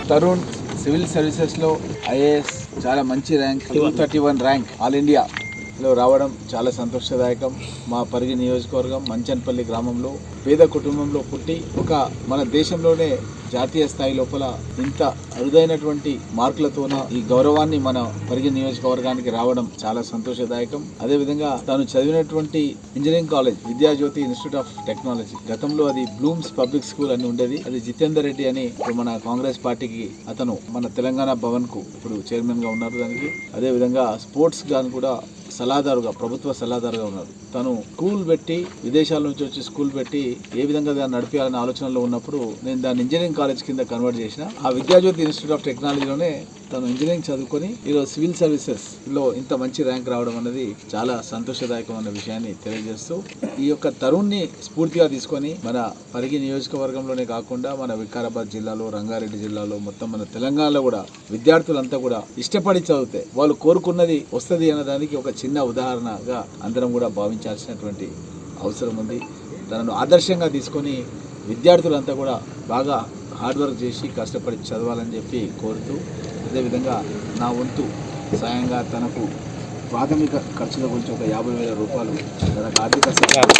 Tarun civil సర్వీసెస్లో IAS చాలా మంచి ర్యాంక్ 231 ర్యాంక్ ఆల్ ఇండియాలో రావడం చాలా సంతోషదాయకం. మా పరిగి నియోజకవర్గం మంచన్పల్లి గ్రామంలో పేద కుటుంబంలో పుట్టి మన దేశంలోనే జాతీయ స్థాయి లోపల ఇంత అరుదైనటువంటి మార్కులతోన ఈ గౌరవాన్ని మన పరిగి నియోజకవర్గానికి రావడం చాలా సంతోషదాయకం. అదేవిధంగా తాను చదివినటువంటి engineering college Vidyajyothi institute of technology, గతంలో అది బ్లూమ్స్ పబ్లిక్ స్కూల్ అని ఉండేది. అది జితేందర్ రెడ్డి అని మన కాంగ్రెస్ పార్టీకి అతను మన తెలంగాణ భవన్ కు ఇప్పుడు చైర్మన్ గా ఉన్నారు. దానికి అదేవిధంగా స్పోర్ట్స్ గాని కూడా సలహాదారుగా, ప్రభుత్వ సలహాదారుగా ఉన్నారు. తను స్కూల్ పెట్టి విదేశాల నుంచి వచ్చి స్కూల్ పెట్టి ఏ విధంగా దాన్ని నడిపేయాలనే ఆలోచనలో ఉన్నప్పుడు నేను దాన్ని ఇంజనీరింగ్ కాలేజ్ కింద కన్వర్ట్ చేసిన. ఆ విద్యాజ్యోతి ఇన్స్టిట్యూట్ ఆఫ్ టెక్నాలజీలోనే తను ఇంజనీరింగ్ చదువుకొని ఈరోజు సివిల్ సర్వీసెస్ లో ఇంత మంచి ర్యాంక్ రావడం అనేది చాలా సంతోషదాయకమైన విషయాన్ని తెలియజేస్తూ, ఈ యొక్క తరుణ్ని స్ఫూర్తిగా తీసుకొని మన పరిగి నియోజకవర్గంలోనే కాకుండా మన వికారాబాద్ జిల్లాలో, రంగారెడ్డి జిల్లాలో, మొత్తం మన తెలంగాణలో కూడా విద్యార్థులంతా కూడా ఇష్టపడి చదివితే వాళ్ళు కోరుకున్నది వస్తుంది అన్నదానికి ఒక చిన్న ఉదాహరణగా అందరం కూడా భావించాల్సినటువంటి అవసరం ఉంది. తనను ఆదర్శంగా తీసుకొని విద్యార్థులంతా కూడా బాగా హార్డ్ వర్క్ చేసి కష్టపడి చదవాలని చెప్పి కోరుతూ, అదేవిధంగా నా వంతు సాయంగా తనకు ప్రాథమిక ఖర్చుల గురించి ఒక 50,000 రూపాయలు తనకు ఆర్థిక సహాయం